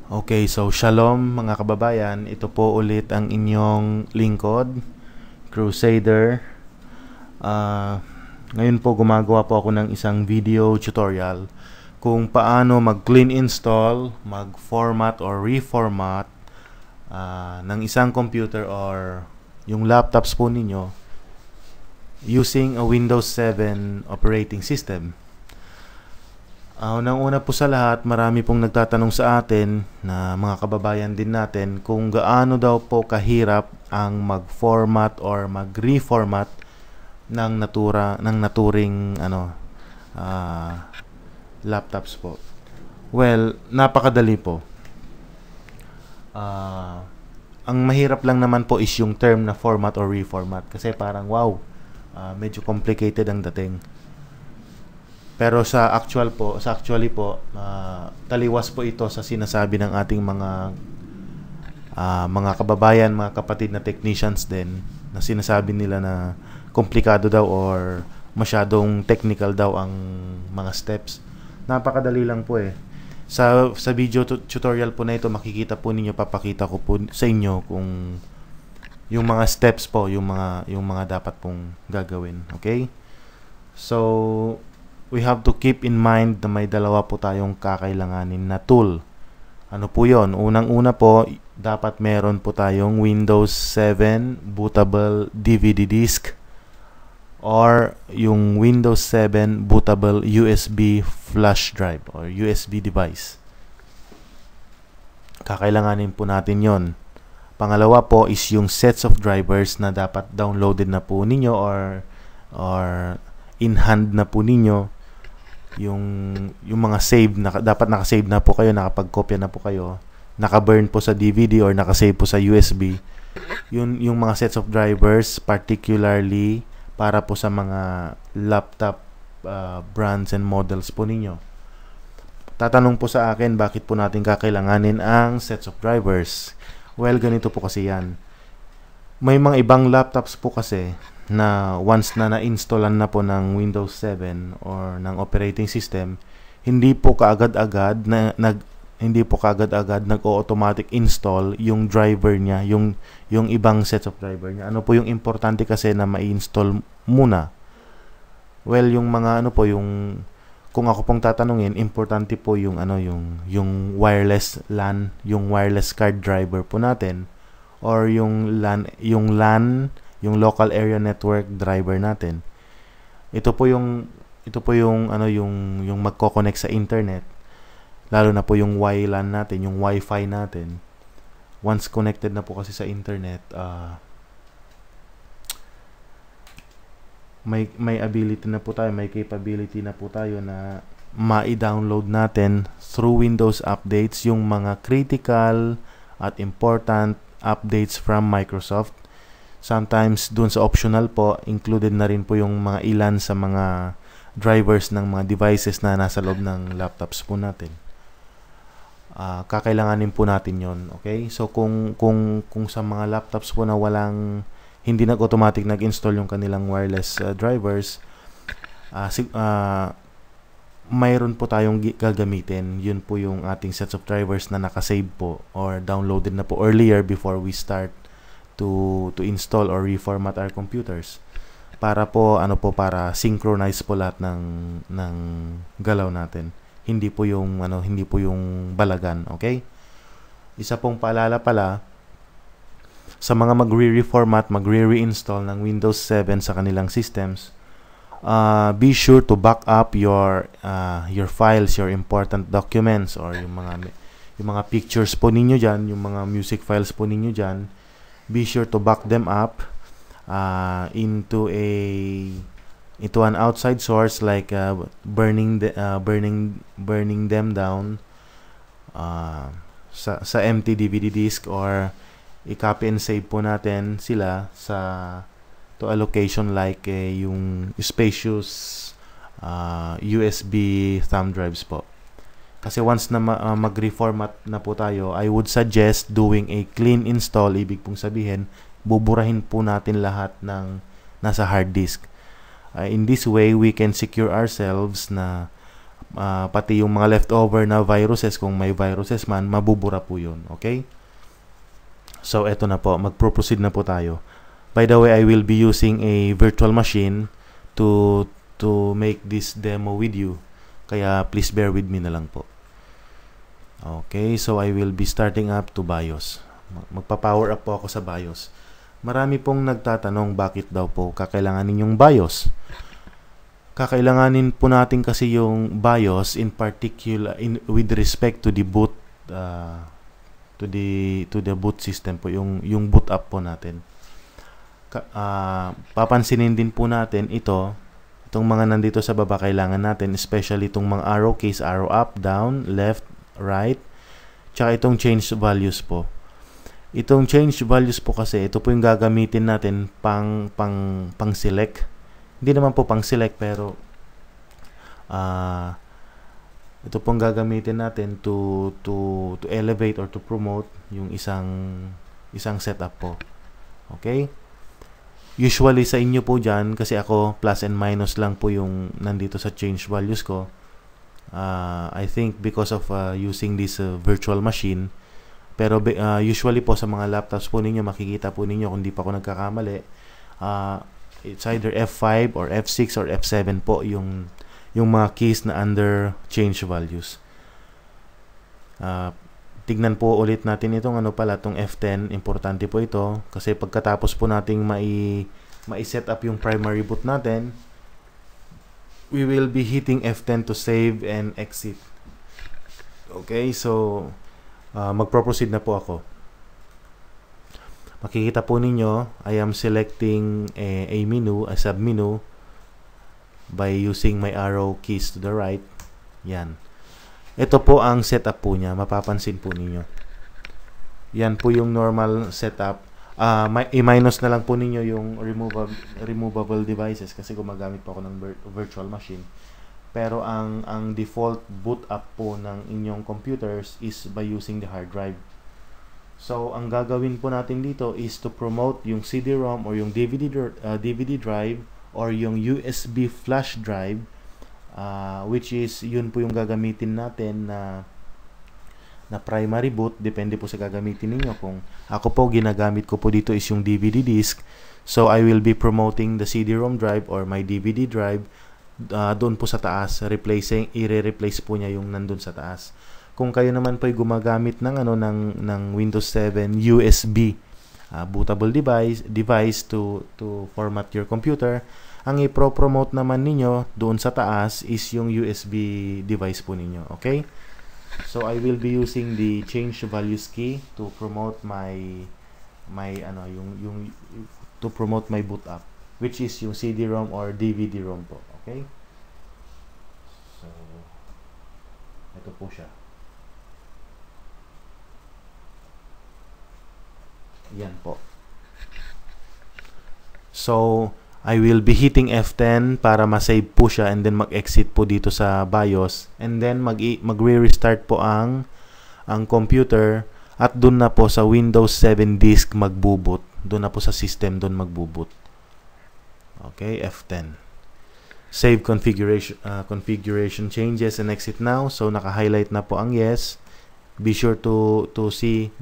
Okay, so shalom mga kababayan. Ito po ulit ang inyong lingkod, Crusader. Ngayon po gumagawa po ako ng isang video tutorial kung paano mag-clean install, mag-format or reformat ng isang computer or yung laptops po ninyo using a Windows 7 operating system. Unang-una po sa lahat, marami pong nagtatanong sa atin na mga kababayan din natin kung gaano daw po kahirap ang mag-format or mag-reformat ng naturing laptops po. Well, napakadali po. Ang mahirap lang naman po is yung term na format or reformat kasi parang wow, medyo complicated ang dating. Pero sa actually po, taliwas po ito sa sinasabi ng ating mga kababayan, mga kapatid na technicians din, na sinasabi nila na komplikado daw or masyadong technical daw ang mga steps. Napakadali lang po eh. Sa video tutorial po na ito, makikita po ninyo, papakita ko po sa inyo kung yung mga steps po, yung mga dapat pong gagawin. Okay? So, we have to keep in mind na may dalawa po tayong kakailanganin na tool. Ano po yon? Unang-una po, dapat meron po tayong Windows 7 bootable DVD disk or yung Windows 7 bootable USB flash drive or USB device. Kakailanganin po natin yon. Pangalawa po is yung sets of drivers na dapat downloaded na po ninyo or in hand na po ninyo. Yung mga save na dapat naka-save na po kayo, nakapag-kopya na po kayo, naka-burn po sa DVD or naka-save po sa USB. Yung mga sets of drivers, particularly para po sa mga laptop brands and models po ninyo. Tatanong po sa akin, bakit po natin kakailanganin ang sets of drivers? Well, ganito po kasi yan. May mga ibang laptops po kasi na once na na-installan na po ng Windows 7 or ng operating system, hindi po kaagad-agad nag-automatic install yung driver niya, yung ibang sets of driver niya. Ano po yung importante kasi na ma-install muna? Well, yung mga yung kung ako pong tatanungin, importante po yung yung wireless LAN, yung wireless card driver po natin or yung LAN, yung local area network driver natin. Ito po yung yung magko-connect sa internet. Lalo na po yung WLAN natin, yung Wi-Fi natin. Once connected na po kasi sa internet, may ability na po tayo, may capability na po tayo na ma-download natin through Windows updates yung mga critical at important updates from Microsoft. Sometimes dun sa optional po, included na rin po yung mga ilan sa mga drivers ng mga devices na nasa loob ng laptops po natin. Kakailanganin po natin yon, okay? So kung sa mga laptops po na hindi automatic nag-install yung kanilang wireless drivers, mayroon po tayong gagamitin. Yun po yung ating sets of drivers na nakasave po or downloaded na po earlier before we start to install or reformat our computers para po para synchronize po lahat ng galaw natin. Hindi po yung balagan, okay? Isa pong paalala pala sa mga magre-reformat, magre-reinstall ng Windows 7 sa kanilang systems, be sure to back up your files, your important documents or yung mga pictures po ninyo diyan, yung mga music files po ninyo diyan. Be sure to back them up into an outside source, like burning them down sa empty DVD disk, or i-copy and save po natin sila to a location like yung spacious USB thumb drives po. Kasi once na mag-reformat na po tayo, I would suggest doing a clean install. Ibig pong sabihin, buburahin po natin lahat ng nasa hard disk. In this way, we can secure ourselves na pati yung mga leftover na viruses, kung may viruses man, mabubura po yun. Okay? So, eto na po. Mag-proceed na po tayo. By the way, I will be using a virtual machine to make this demo with you. Kaya, please bear with me na lang po. Okay, so I will be starting up to BIOS. Magpa-power up po ako sa BIOS. Marami pong nagtatanong bakit daw po kakailanganin yung BIOS. Kakailanganin po natin kasi yung BIOS in particular with respect to the boot to the boot system po, yung boot up po natin. Papansinin din po natin itong mga nandito sa baba kailangan natin, especially itong mga arrow keys, arrow up, down, left, right, tsaka itong change values po. Itong change values po kasi, ito po yung gagamitin natin pang select. Hindi naman po pang select, pero ito pong gagamitin natin to elevate or to promote yung isang setup po. Okay? Usually sa inyo po dyan, kasi ako plus and minus lang po yung nandito sa change values ko. I think because of using this virtual machine. Pero usually po sa mga laptops po ninyo, makikita po ninyo kung di pa ako nagkakamali, it's either F5 or F6 or F7 po yung mga keys na under change values. Tignan po ulit natin itong itong F10. Importante po ito kasi pagkatapos po nating mai-set up yung primary boot natin, we will be hitting F10 to save and exit. Okay, so magpo-proceed na po ako. Makikita po ninyo, I am selecting a menu, a sub-menu by using my arrow keys to the right. Yan. Ito po ang setup po niya. Mapapansin po ninyo. Yan po yung normal setup. I-minus na lang po ninyo yung removable devices kasi gumagamit po ako ng virtual machine. Pero ang default boot up po ng inyong computers is by using the hard drive. So, ang gagawin po natin dito is to promote yung CD-ROM or yung DVD drive or yung USB flash drive, which is yun po yung gagamitin natin na primary boot. Depende po sa gagamitin ninyo. Kung ako po, ginagamit ko po dito is yung DVD disk. So, I will be promoting the CD-ROM drive or my DVD drive doon po sa taas. I-replace po niya yung nandun sa taas. Kung kayo naman po ay gumagamit ng Windows 7 USB bootable device to format your computer, ang i-promote naman ninyo doon sa taas is yung USB device po ninyo. Okay? So I will be using the change values key to promote to promote my boot up, which is yung CD-ROM or DVD-ROM po. Okay? So ito po siya. Yan po. So I will be hitting F10 para ma-save po siya and then mag-exit po dito sa BIOS and then mag-re-restart po ang computer at dun na po sa Windows 7 disk magboot. Dun na po sa system dun magboot. Okay, F10. Save configuration changes and exit now. So naka-highlight na po ang yes. Be sure to see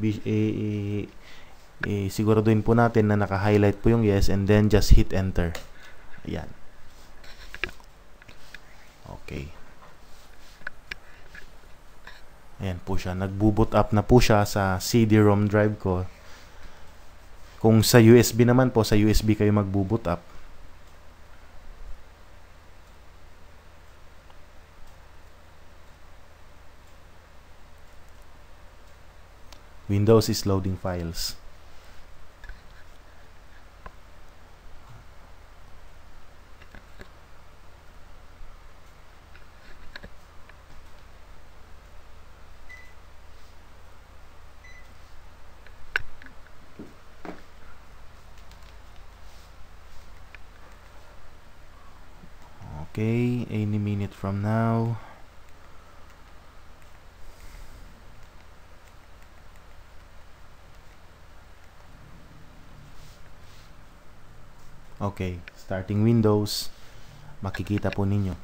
siguraduhin po natin na naka-highlight po yung yes and then just hit enter. Ayan. Okay. Ayan po siya. Nag-boot up na po siya sa CD-ROM drive ko. Kung sa USB naman po, sa USB kayo mag-boot up. Windows is loading files. Okay, any minute from now. Okay, starting Windows. Makikita po ninyo.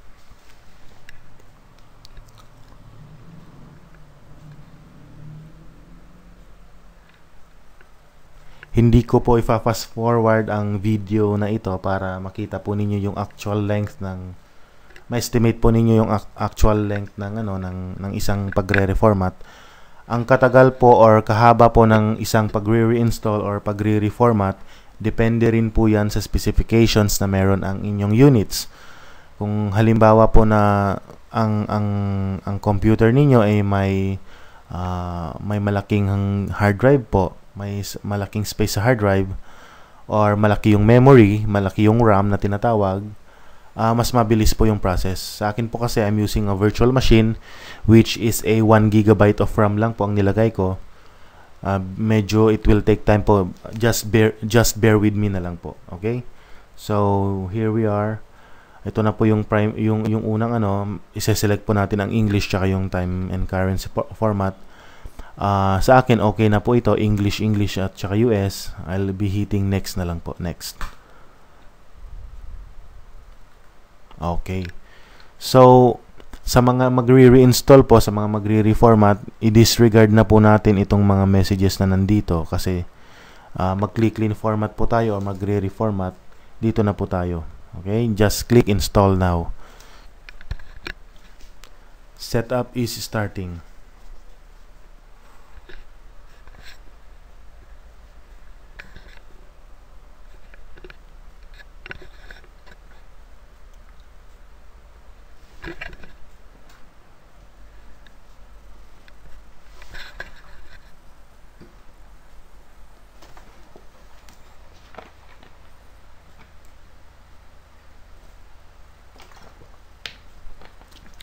Hindi ko po ifa-fast forward ang video na ito para makita po ninyo yung actual length ng ma-estimate po ninyo yung actual length ng ng isang pagre-reformat. Ang katagal po or kahaba po ng isang pagre-reinstall or pagre-reformat, depende rin po yan sa specifications na meron ang inyong units. Kung halimbawa po na ang computer ninyo ay may malaking hard drive po, may malaking space sa hard drive, or malaki yung memory, malaki yung RAM na tinatawag, mas mabilis po yung process. Sa akin po kasi I'm using a virtual machine which is a 1 GB of RAM lang po ang nilagay ko. Medyo it will take time po. Just bear with me na lang po. Okay? So, here we are. Ito na po yung unang i-select po natin ang English tsaka yung time and currency format. Sa akin okay na po ito, English at tsaka US. I'll be hitting next na lang po. Next. Okay. So, sa mga magre-reinstall po, sa mga magre-reformat, i-disregard na po natin itong mga messages na nandito kasi mag-click clean format po tayo o magre-reformat, dito na po tayo. Okay? Just click install now. Setup is starting.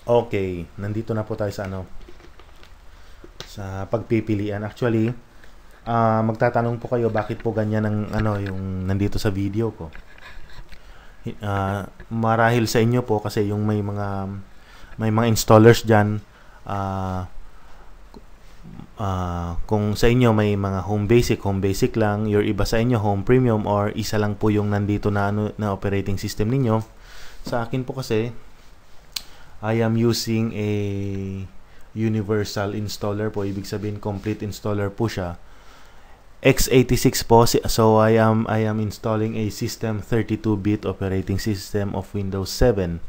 Okay, nandito na po tayo sa sa pagpipilian. Actually, magtatanong po kayo bakit po ganyan ang yung nandito sa video ko. Marahil sa inyo po kasi yung may mga installers diyan, kung sa inyo may mga home basic lang, your iba sa inyo home premium or isa lang po yung nandito na na operating system ninyo. Sa akin po kasi I am using a universal installer po, ibig sabihin complete installer po siya. x86 po, so I am installing a system 32-bit operating system of Windows 7.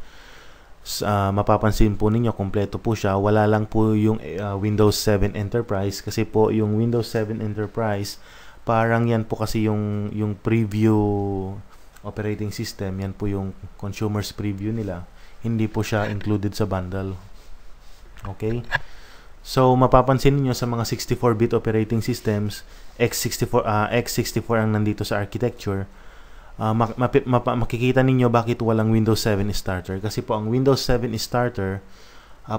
Mapapansin po ninyo kompleto po siya, wala lang po yung Windows 7 Enterprise kasi po yung Windows 7 Enterprise parang yan po kasi yung preview operating system, yan po yung consumers preview nila. Hindi po siya included sa bundle. Okay? So, mapapansin niyo sa mga 64-bit operating systems, x64 ang nandito sa architecture. Makikita ninyo bakit walang Windows 7 starter. Kasi po, ang Windows 7 starter,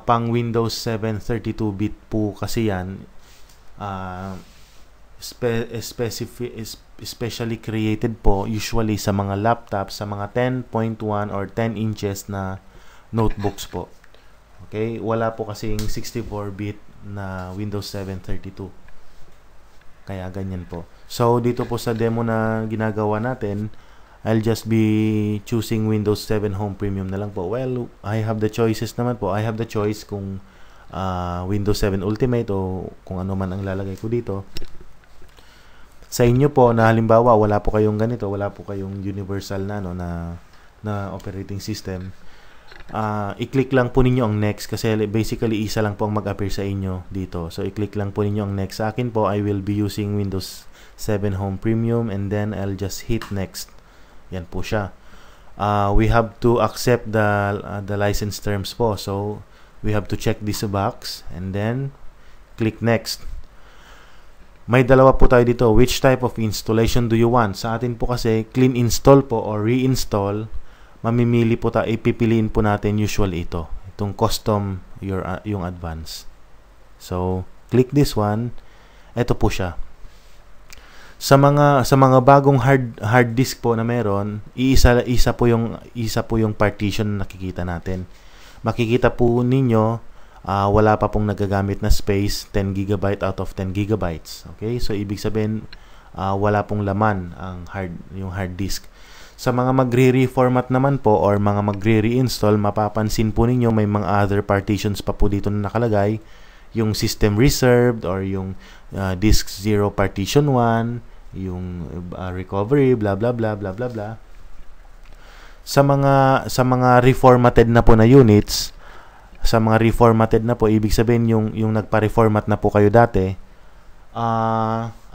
pang Windows 7 32-bit po kasi yan, especially created po usually sa mga laptops, sa mga 10.1 or 10 inches na notebooks po. Okay, wala po kasing 64-bit na Windows 7 32. Kaya ganyan po. So dito po sa demo na ginagawa natin, I'll just be choosing Windows 7 Home Premium na lang po. Well, I have the choices naman po. I have the choice kung Windows 7 Ultimate o kung ano man ang lalagay ko dito. Sa inyo po na halimbawa wala po kayong ganito, wala po kayong universal na operating system, i-click lang po ninyo ang next kasi basically isa lang po ang mag-appear sa inyo dito. So i-click lang po ninyo ang next. Sa akin po I will be using Windows 7 Home Premium and then I'll just hit next. Yan po siya. We have to accept the license terms po. So we have to check this box and then click next. May dalawa po tayo dito. Which type of installation do you want? Sa atin po kasi clean install po or reinstall, mamimili po tayo, ipipiliin po natin usually itong custom yung advance. So click this one. Ito po siya. Sa mga bagong hard disk po na meron, isa po yung partition na nakikita natin. Makikita po ninyo wala pa pong nagagamit na space, 10 GB out of 10 GB. Okay? So ibig sabihin wala pong laman yung hard disk. Sa mga magre-reformat naman po or mga magre-reinstall, mapapansin po ninyo may mga other partitions pa po dito na nakalagay. Yung system reserved or yung disk 0 partition 1, yung recovery, blah blah blah blah blah blah. Sa mga reformatted na po na units, sa mga reformatted na po, ibig sabihin yung nagpa-reformat na po kayo dati,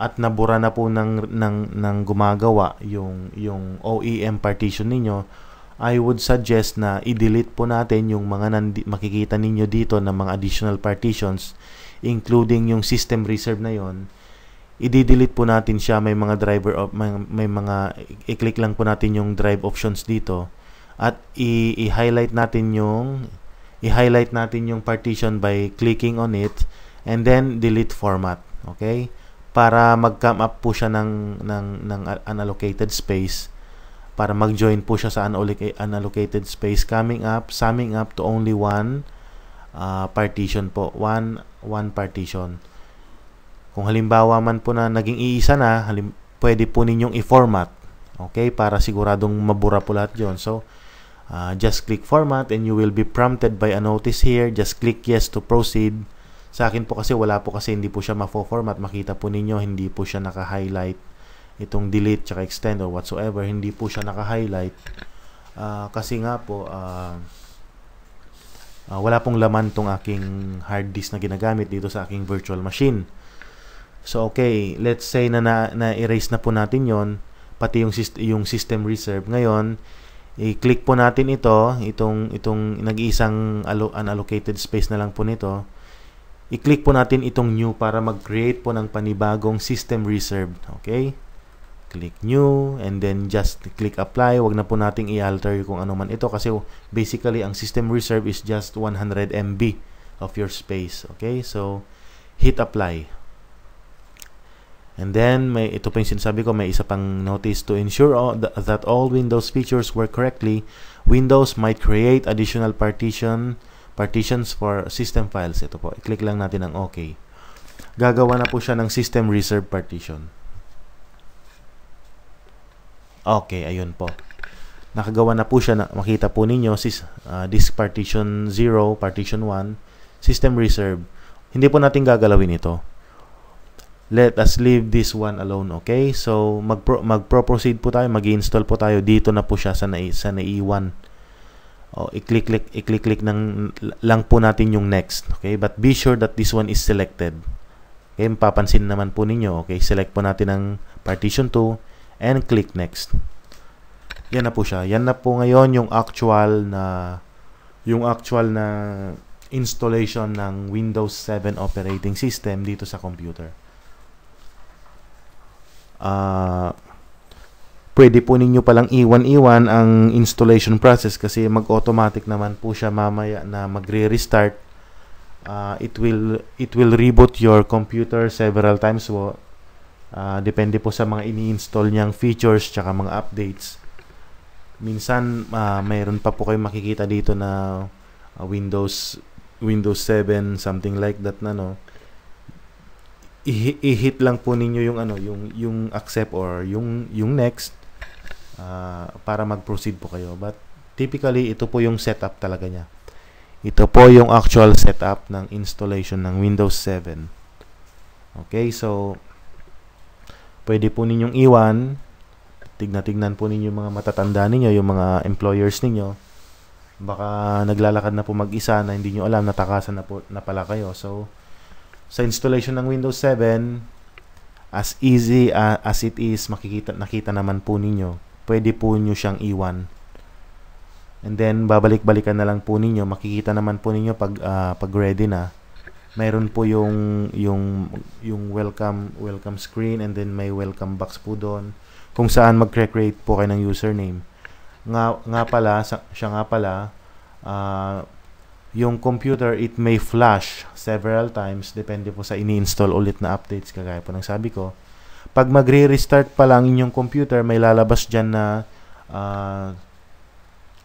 at nabura na po ng gumagawa yung OEM partition ninyo, I would suggest na i-delete po natin yung mga makikita ninyo dito na mga additional partitions, including yung system reserve na yon. I-delete po natin siya. May mga may mga i-click lang po natin yung drive options dito at i-highlight natin yung partition by clicking on it and then delete format. Okay? Para mag-come up po siya ng unallocated space, para mag-join po siya sa unallocated space, summing up to only one partition po, one partition. Kung halimbawa man po na naging iisa na, pwede po ninyong i-format, okay, para siguradong mabura po lahat yun. So just click format and you will be prompted by a notice here. Just click yes to proceed. Sa akin po kasi wala po, kasi hindi po siya mafo-format. Makita po ninyo, hindi po siya naka-highlight. Itong delete tsaka extend or whatsoever, hindi po siya naka-highlight. Kasi nga po, wala pong laman tong aking hard disk na ginagamit dito sa aking virtual machine. So, okay, let's say na-erase na po natin yon, pati yung system reserve. Ngayon, i-click po natin itong nag-iisang unallocated space na lang po nito. I-click po natin itong new para mag-create po ng panibagong system reserve. Okay? Click new and then just click apply. Wag na po nating i-alter kung ano man ito kasi basically ang system reserve is just 100 MB of your space. Okay? So, hit apply. And then, ito po yung sinasabi ko, may isa pang notice: to ensure that all Windows features work correctly, Windows might create additional partitions for system files. Ito po, i-click lang natin ang OK. Gagawa na po siya ng system reserve partition. Okay, ayun po. Nakagawa na po siya. Makita po ninyo, disk partition 0, partition 1, system reserve. Hindi po natin gagalawin ito. Let us leave this one alone, okay? So, mag-proceed po tayo, mag-install po tayo. Dito na po siya sa naiwan. I-click lang po natin yung next, okay? But be sure that this one is selected. Okay, mapapansin naman po ninyo, okay? Select po natin ang partition 2 and click next. Yan na po siya. Yan na po ngayon yung actual na installation ng Windows 7 operating system dito sa computer. Pwede po ninyo palang iwan ang installation process kasi mag-automatic naman po siya mamaya na magre-restart. It will reboot your computer several times po. Depende po sa mga ini-install niyang features tsaka mga updates. Minsan mayroon pa po kayo makikita dito na Windows 7 something like that na, no. I-hit lang po ninyo yung accept or yung next para mag-proceed po kayo. But typically ito po yung setup talaga niya. Ito po yung actual setup ng installation ng Windows 7. Okay, so pwede po ninyong iwan. Tignan po ninyo yung mga matatanda ninyo, yung mga employers ninyo. Baka naglalakad na po mag-isa na hindi nyo alam, natakasan na pala kayo. So sa installation ng Windows 7, as easy as it is, nakita naman po ninyo, pwede po nyo siyang iwan. And then, babalik-balikan na lang po ninyo. Makikita naman po ninyo pag ready na. Mayroon po yung welcome screen and then may welcome box po doon kung saan mag-create po kayo ng username. Nga pala, yung computer, it may flash several times, depende po sa ini-install ulit na updates, kagaya po ng sabi ko. Pag magre-restart pa lang inyong computer, may lalabas dyan na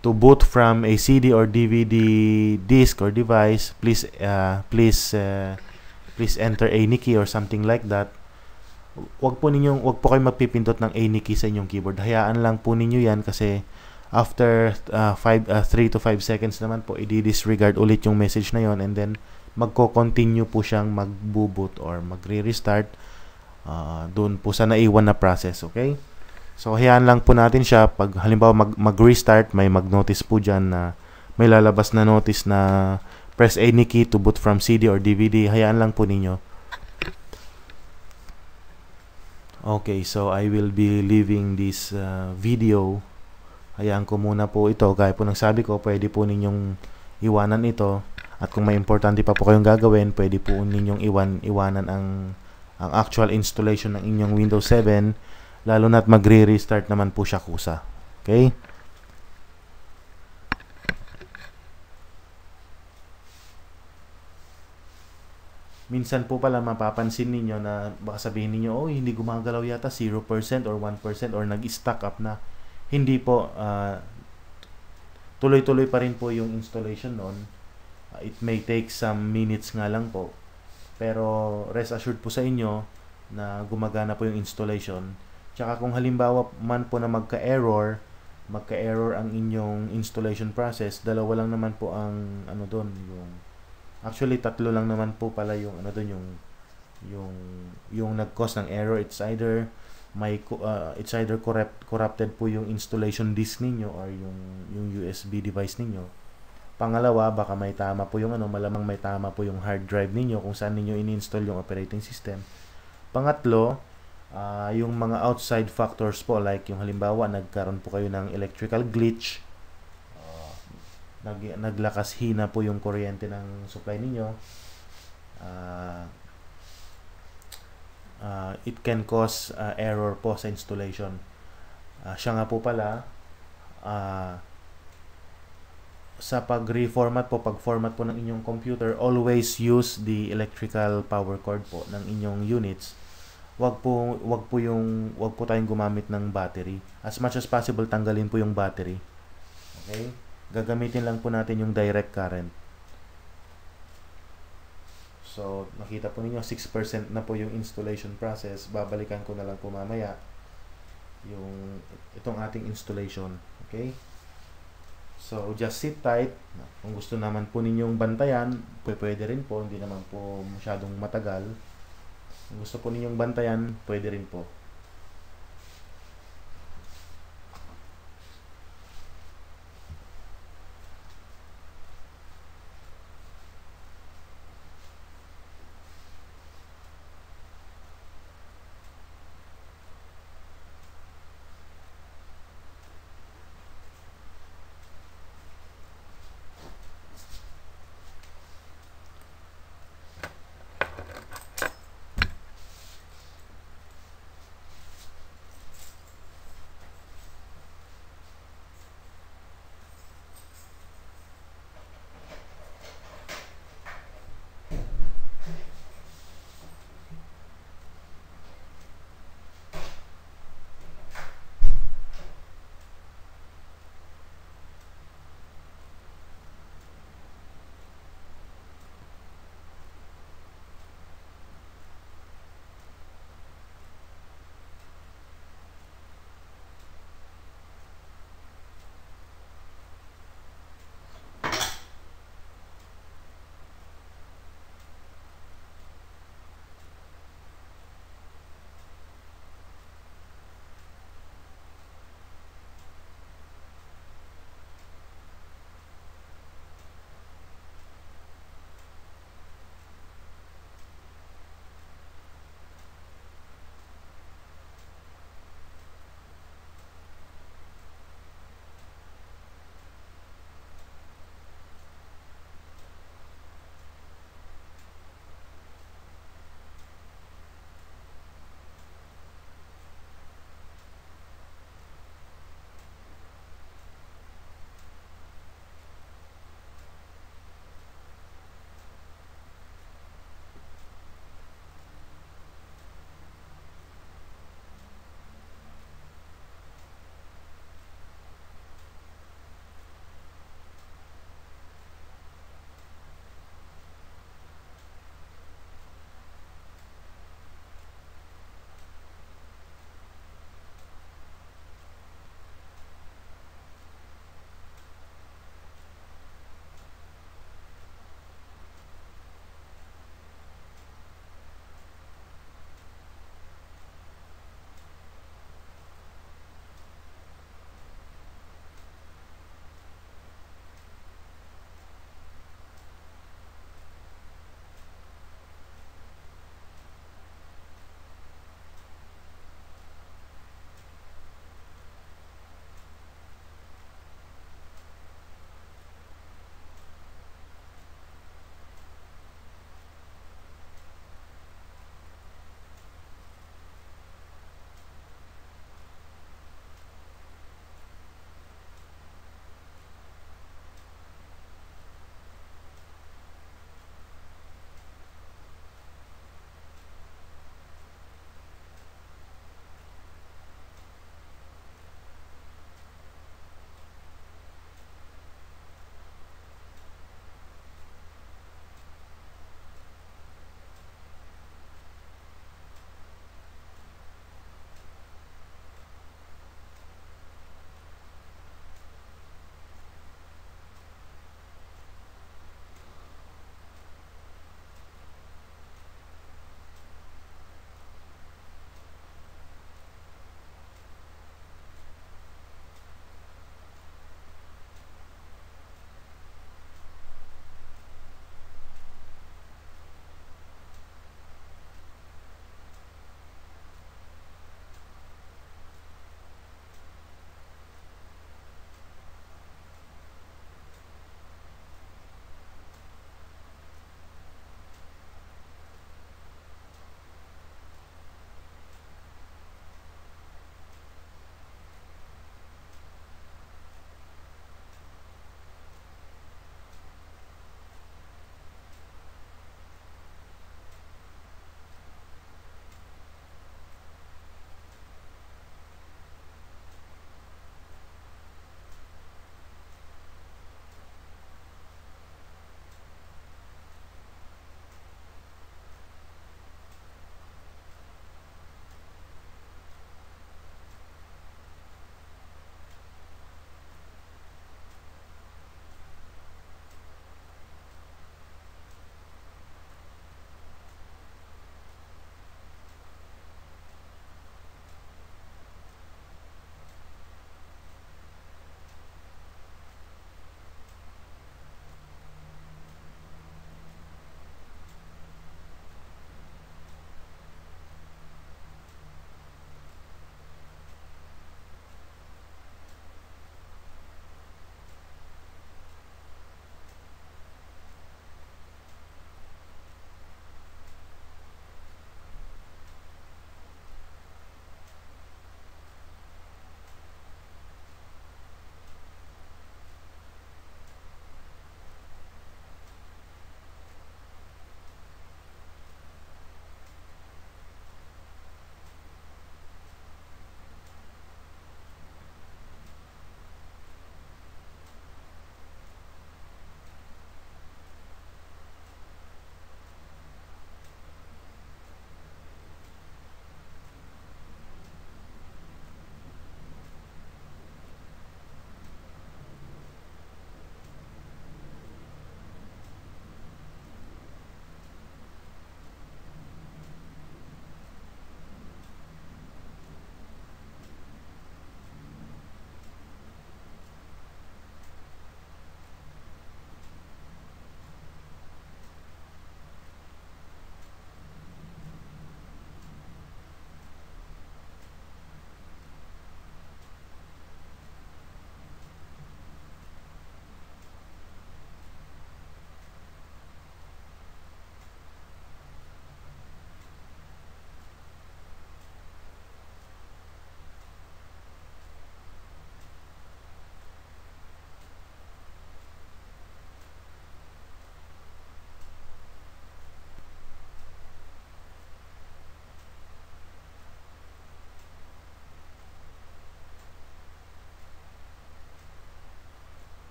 to boot from a CD or DVD disk or device, please enter any key or something like that. Wag po kayong magpipindot ng any key sa inyong keyboard. Hayaan lang po ninyo yan kasi after 3 to 5 seconds naman po, i-disregard ulit yung message na yon and then magko-continue po siyang mag-boot or magre-restart doon po sa naiwan na process, okay? So, hayaan lang po natin siya. Pag halimbawa mag-restart, may mag-notice po dyan na may lalabas na notice na press any key to boot from CD or DVD. Hayaan lang po ninyo. Okay, so I will be leaving this video. Hayaan ko muna po ito. Gaya po ng sabi ko, pwede po ninyong iwanan ito. At kung may importante pa po kayong gagawin, pwede po ninyong iwanan ang actual installation ng inyong Windows 7. Lalo na't magre-restart naman po siya kusa. Okay? Minsan po pala mapapansin ninyo na baka sabihin ninyo, oh, hindi gumagalaw yata 0% or 1% or nag-stack up na. Hindi po, tuloy-tuloy pa rin po yung installation noon. It may take some minutes nga lang po. Pero rest assured po sa inyo na gumagana po yung installation. Tsaka kung halimbawa man po na magka-error ang inyong installation process, dalawa lang naman po ang ano doon, actually tatlo lang naman po pala yung ano doon, yung nag-cause ng error. It's either corrupted po yung installation disk ninyo or yung USB device ninyo. Pangalawa, baka may tama po yung malamang may tama po yung hard drive ninyo kung saan ninyo ini-install yung operating system. Pangatlo, yung mga outside factors po, like yung halimbawa nagkaroon po kayo ng electrical glitch, naglakas hina po yung kuryente ng supply ninyo, it can cause error po sa installation. Siya nga po pala, sa pag-reformat po, pag-format po ng inyong computer, always use the electrical power cord po ng inyong units. Wag po tayong gumamit ng battery. As much as possible, tanggalin po yung battery. Okay? Gagamitin lang po natin yung direct current. So, nakita po ninyo 6% na po yung installation process. Babalikan ko na lang po mamaya itong ating installation. Okay? So, just sit tight. Kung gusto naman po ninyong bantayan, pwede rin po. Hindi naman po masyadong matagal. Kung gusto po ninyong bantayan, pwede rin po.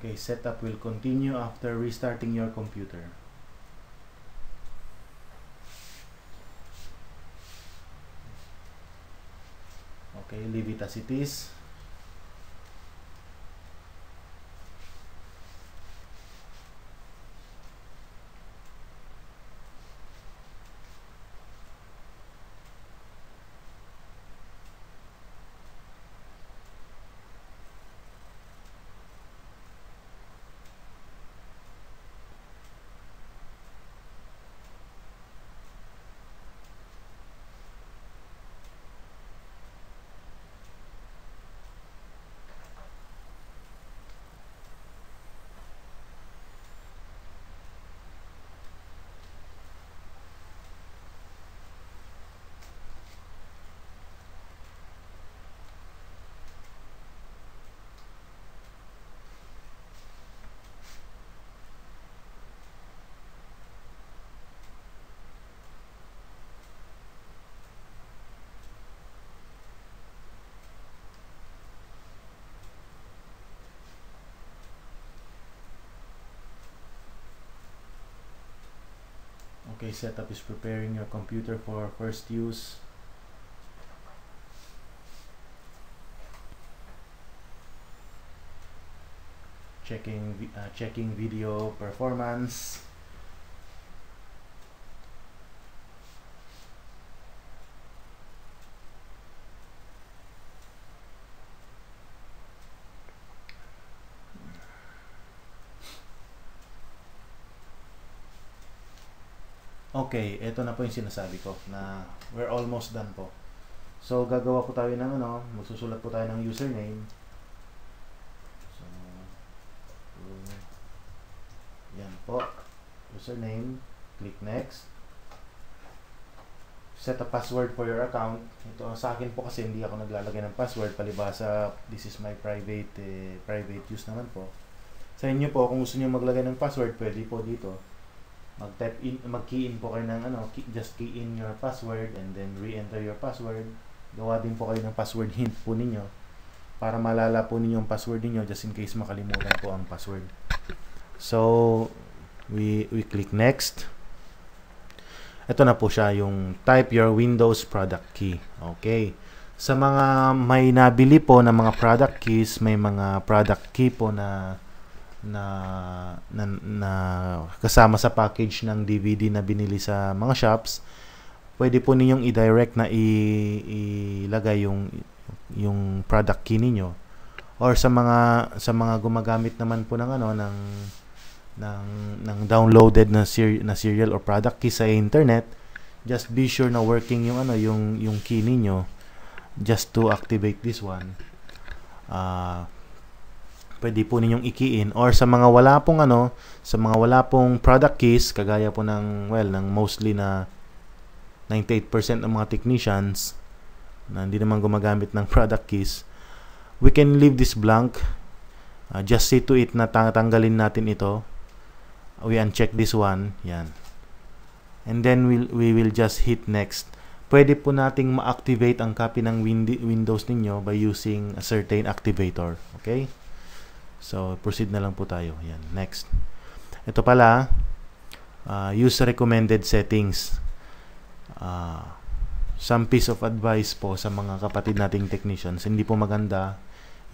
Okay, setup will continue after restarting your computer. Okay, leave it as it is. Okay, setup is preparing your computer for first use. Checking video performance. Okay, ito na po yung sinasabi ko na we're almost done po. So, gagawa po tayo ng magsusulat po tayo ng username. So, yan po. Username. Click next. Set a password for your account. Ito sa akin po kasi hindi ako naglalagay ng password. Palibasa, this is my private use naman po. Sa inyo po, kung gusto niyo maglagay ng password, pwede po dito. Mag-key in po kayo ng just key in your password and then re-enter your password. Gawa din po kayo ng password hint po ninyo para malala po ninyo yung password ninyo just in case makalimutan po ang password. So, we click next. Ito na po siya yung type your Windows product key. Okay. Sa mga may nabili po na mga product keys, may mga product key po na kasama sa package ng DVD na binili sa mga shops, pwede po ninyong i-direct na ilagay yung product key ninyo. Or sa mga gumagamit naman po ng ng downloaded na serial or product key sa internet, just be sure na working yung key ninyo just to activate this one. Pwede po ninyong i-key in, or sa mga wala pong product keys, kagaya po ng mostly na 98% ng mga technicians na hindi naman gumagamit ng product keys, we can leave this blank. Just see to it na tanggalin natin ito. We uncheck this one, yan. And then we will just hit next. Pwede po nating ma-activate ang copy ng Windows ninyo by using a certain activator. Okay? So, proceed na lang po tayo. Yan, next. Ito pala, use recommended settings. Some piece of advice po sa mga kapatid nating technicians. Hindi po maganda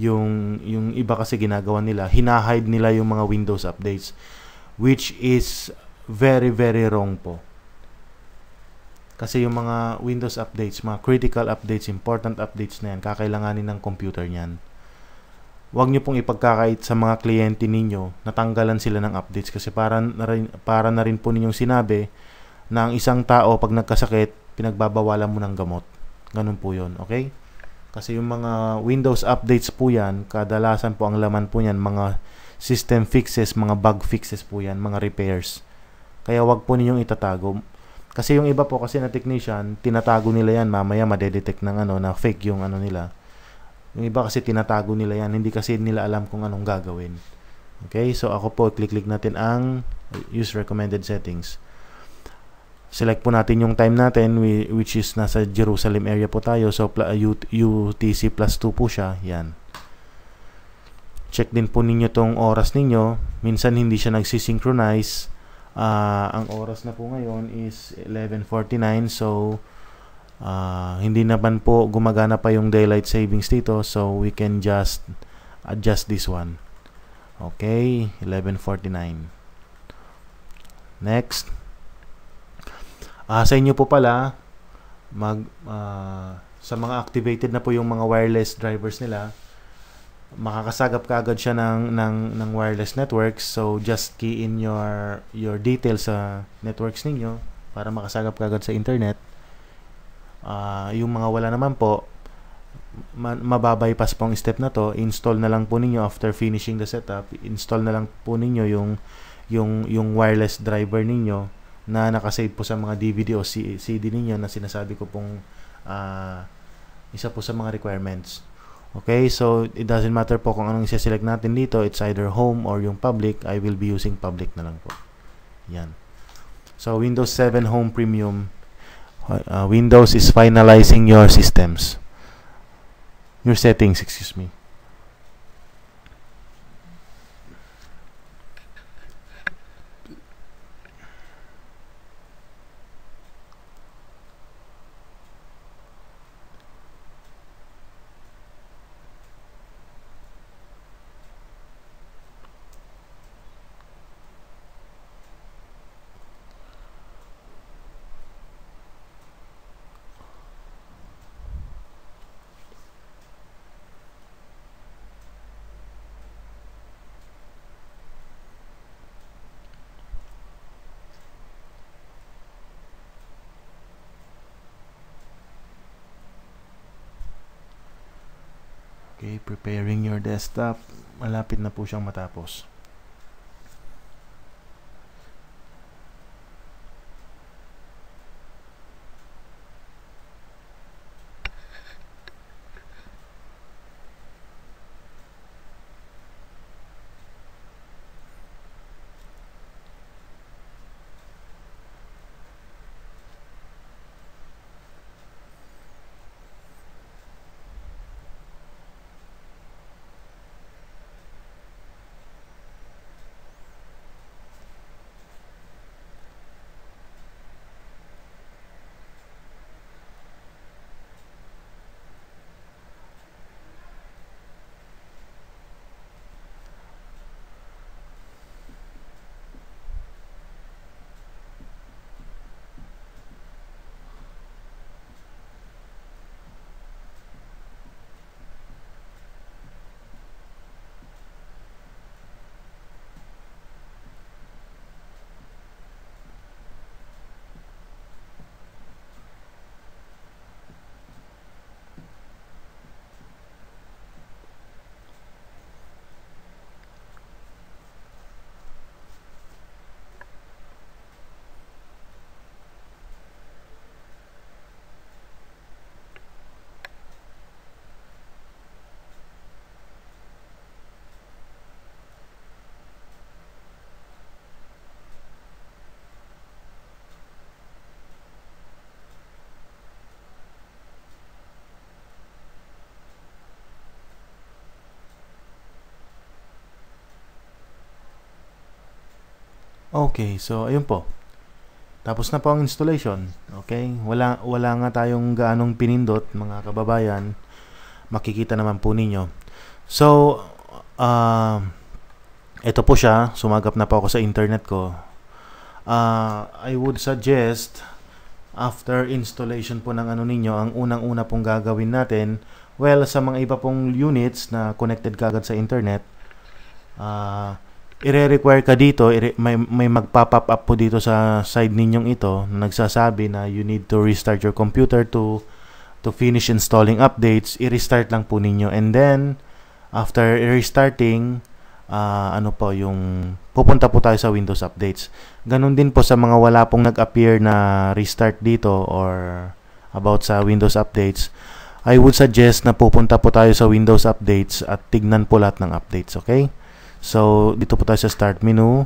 yung iba kasi ginagawa nila. Hinahide nila yung mga Windows updates, which is very, very wrong po. Kasi yung mga Windows updates, mga critical updates, important updates na yan, kakailanganin ng computer niyan. Huwag nyo pong ipagkakait sa mga kliyente ninyo, natanggalan sila ng updates kasi para na rin po ninyong sinabi na ang isang tao pag nagkasakit, pinagbabawalan mo ng gamot. Ganun po yun, okay? Kasi yung mga Windows updates po yan, kadalasan po ang laman po yan, mga system fixes, mga bug fixes po yan, mga repairs. Kaya wag po ninyong itatago. Kasi yung iba po kasi na technician, tinatago nila yan, mamaya madedetect ng na fake yung nila. Yung iba kasi tinatago nila yan, hindi kasi nila alam kung anong gagawin. Okay, so ako po, click natin ang use recommended settings. Select po natin yung time natin, which is nasa Jerusalem area po tayo. So UTC +2 po siya, yan. check din po ninyo tong oras ninyo. Minsan hindi siya nagsisynchronize. Ang oras na po ngayon is 11:49, so hindi naman po gumagana pa yung daylight savings dito, so we can just adjust this one. Okay, 11:49. Next. Sa inyo po pala sa mga activated na po yung mga wireless drivers nila, makakasagap kaagad siya ng wireless networks. So just key in your details sa networks ninyo para makasagap kaagad sa internet. Yung mga wala naman po, mababypass pong step na to. Install na lang po ninyo after finishing the setup. Install na lang po ninyo yung wireless driver ninyo na nakasave po sa mga DVD o CD ninyo na sinasabi ko pong isa po sa mga requirements. Okay, so it doesn't matter po kung anong i-select natin dito. It's either home or yung public. I will be using public na lang po. Yan. So Windows 7 Home Premium. Windows is finalizing your systems. Your settings, excuse me. Okay, preparing your desktop. Malapit na po siyang matapos. Okay, so ayun po. Tapos na po ang installation. Okay? Wala nga tayong gaanong pinindot, mga kababayan. Makikita naman po ninyo. So, ito po siya. Sumagap na po ako sa internet ko. I would suggest, after installation po ng ano ninyo, ang unang-una pong gagawin natin, well, sa mga iba pong units na connected kagad sa internet, i-require ka dito, may magpa-pop up po dito sa side ninyong ito na nagsasabi na you need to restart your computer to finish installing updates. I-restart lang po ninyo, and then after restarting, pupunta po tayo sa Windows updates. Ganun din po sa mga wala pong nag-appear na restart dito or about sa Windows updates. I would suggest na pupunta po tayo sa Windows updates at tignan po lahat ng updates, okay? So, dito po tayo sa Start menu,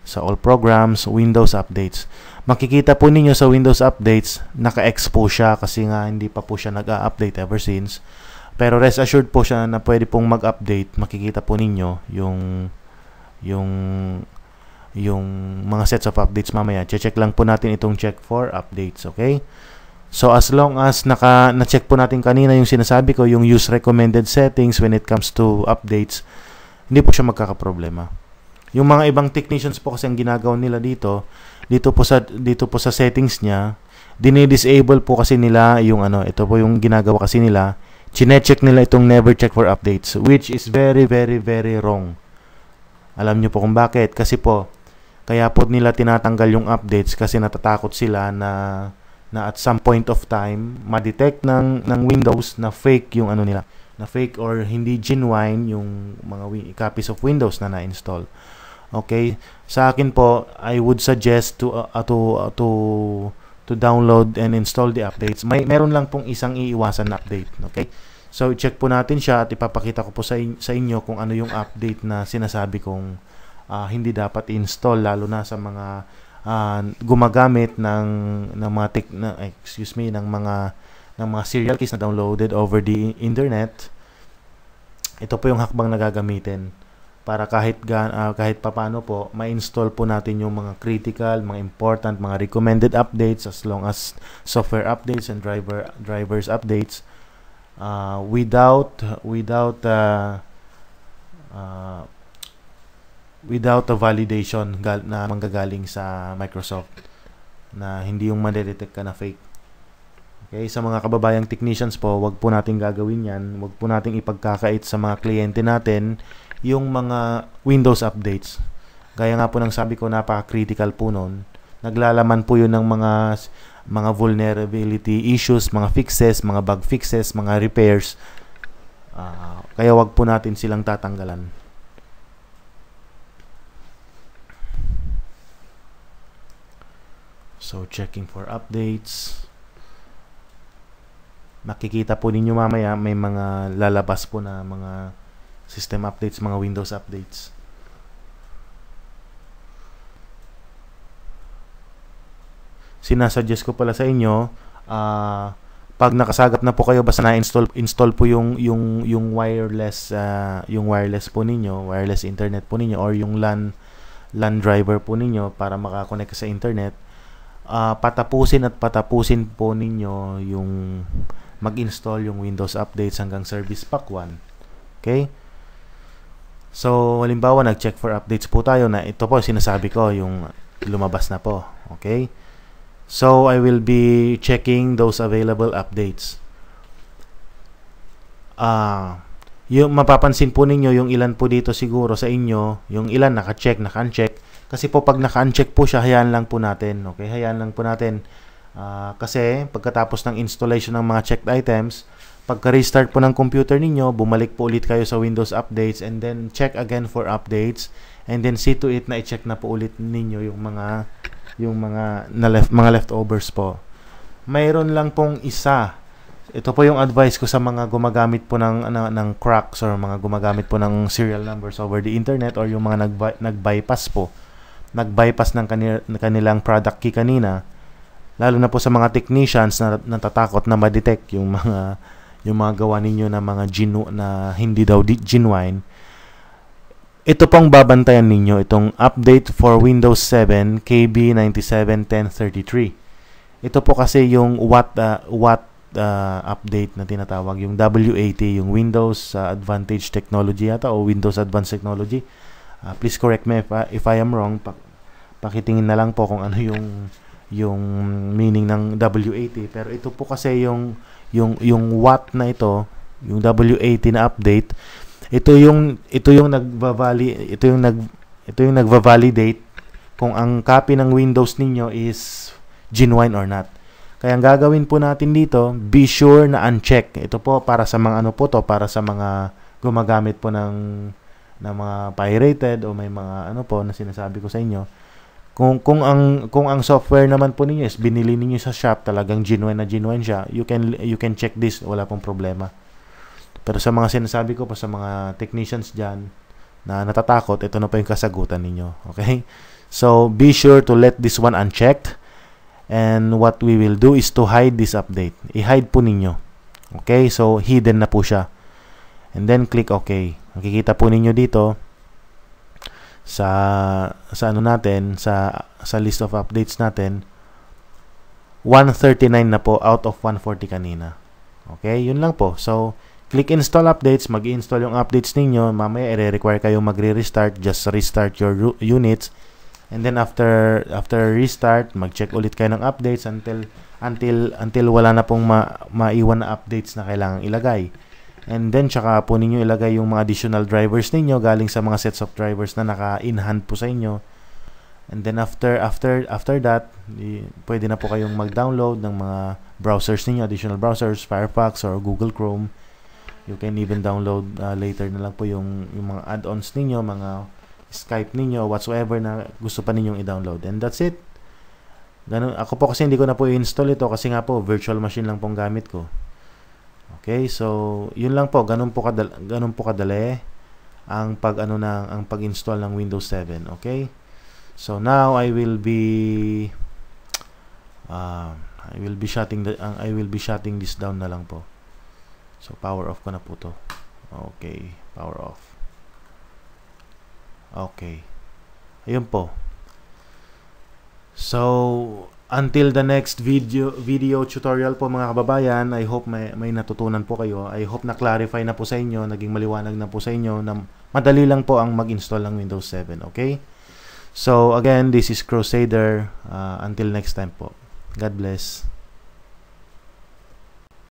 sa All Programs, Windows Updates. Makikita po ninyo sa Windows Updates, naka-X po siya kasi nga hindi pa po siya nag-update ever since. Pero rest assured po siya na pwede pong mag-update. Makikita po ninyo yung yung mga sets of updates mamaya. Check lang po natin itong check for updates, okay? So as long as na-check po natin kanina yung sinasabi ko, yung use recommended settings when it comes to updates, hindi po siya magkakaproblema. Yung mga ibang technicians po kasi ang ginagawa nila dito po sa settings niya, dinidisable po kasi nila yung ito po yung ginagawa kasi nila. Chine-check nila itong never check for updates, which is very, very, very wrong. Alam niyo po kung bakit? Kasi po, kaya po nila tinatanggal yung updates kasi natatakot sila na at some point of time, ma-detect ng Windows na fake yung nila, na fake or hindi genuine yung mga copies of Windows na na-install. Okay? Sa akin po, I would suggest to download and install the updates. Meron lang pong isang iiwasan na update, okay? So check po natin siya at ipapakita ko po sa inyo kung ano yung update na sinasabi kong hindi dapat install, lalo na sa mga gumagamit ng mga serial keys na downloaded over the internet. Ito po yung hakbang na gagamitin para kahit papaano po ma-install po natin yung mga critical, mga important, mga recommended updates, as long as software updates and drivers updates, without a validation na manggagaling sa Microsoft, na hindi yung ma-detect ka na fake. Okay, sa mga kababayang technicians po, wag po natin gagawin yan. Wag po natin ipagkakait sa mga kliyente natin yung mga Windows updates. Gaya nga po ng sabi ko, napaka-critical po nun. Naglalaman po yun ng mga vulnerability issues, mga fixes, mga bug fixes, mga repairs. Kaya wag po natin silang tatanggalan. So, checking for updates. Makikita po ninyo mamaya may mga lalabas po na mga system updates, mga Windows updates. Sinasuggest ko pala sa inyo, pag nakasagap na po kayo, basta na-install po yung wireless po ninyo, wireless internet po ninyo, or yung LAN driver po ninyo para makakonect sa internet. Patapusin po ninyo yung mag-install yung Windows updates hanggang Service Pack 1. Okay? So, halimbawa, nag-check for updates po tayo na ito po, sinasabi ko, yung lumabas na po. Okay? So, I will be checking those available updates. Yung mapapansin po ninyo, yung ilan po dito siguro sa inyo, yung ilan naka-check, naka-uncheck. Kasi po, pag naka-uncheck po siya, hayaan lang po natin. Okay? Hayaan lang po natin. Kasi, pagkatapos ng installation ng mga checked items, pagka-restart po ng computer ninyo, bumalik po ulit kayo sa Windows updates and then check again for updates and then see to it na i-check na po ulit ninyo yung mga leftovers po. Mayroon lang pong isa. Ito po yung advice ko sa mga gumagamit po ng cracks or mga gumagamit po ng serial numbers over the internet, or yung mga nag-bypass ng kanilang product key kanina. Lalo na po sa mga technicians na natatakot na ma-detect yung mga gawa ninyo na mga na hindi daw genuine. Ito pong babantayan ninyo, itong update for Windows 7 KB971033. Ito po kasi yung what update na tinatawag, yung WAT, yung Windows Advantage Technology yata, o Windows Advanced Technology. Please correct me if I am wrong. Pakitingin na lang po kung ano yung meaning ng WAT. Pero ito po kasi yung what na ito, yung WAT na update, ito yung nagva-validate kung ang copy ng Windows ninyo is genuine or not. Kaya ang gagawin po natin dito, be sure na uncheck. Ito po para sa mga para sa mga gumagamit po ng mga pirated o may mga na sinasabi ko sa inyo. Kung ang software naman po ninyo is binili niyo sa shop, talagang genuine siya, you can check this, wala pong problema. Pero sa mga sinasabi ko pa sa mga technicians diyan na natatakot, ito na po yung kasagutan ninyo. Okay? So, be sure to let this one unchecked. And what we will do is to hide this update. I-hide po ninyo. Okay, so hidden na po siya. And then click OK. Makikita po ninyo dito sa ano natin, sa list of updates natin, 139 na po out of 140 kanina. Okay, yun lang po. So, click install updates, mag-i-install yung updates ninyo. Mamaya i-require kayo magre-restart, just restart your units. And then after restart, mag-check ulit kayo ng updates until wala na pong maiwan na updates na kailangang ilagay. And then tsaka po ninyo ilagay yung mga additional drivers ninyo galing sa mga sets of drivers na naka-in-hand po sa inyo. And then after that, pwede na po kayong mag-download ng mga browsers ninyo, additional browsers, Firefox or Google Chrome. You can even download later na lang po yung mga add-ons ninyo, mga Skype ninyo, whatsoever na gusto pa ninyong i-download. And that's it. Ganun, ako po kasi hindi ko na po i-install ito kasi nga po virtual machine lang pong gamit ko. Okay, so yun lang po, ganun po kadali ang pag-install ng Windows 7, okay? So now I will be shutting this down na lang po. So power off ko na po to. Okay, power off. Okay. Ayun po. So until the next video tutorial po mga kababayan, I hope may natutunan po kayo. I hope na clarify na po sa inyo, naging maliwanag na po sa inyo na madali lang po ang mag-install ng Windows 7, okay? So again, this is Crusader. Until next time po. God bless.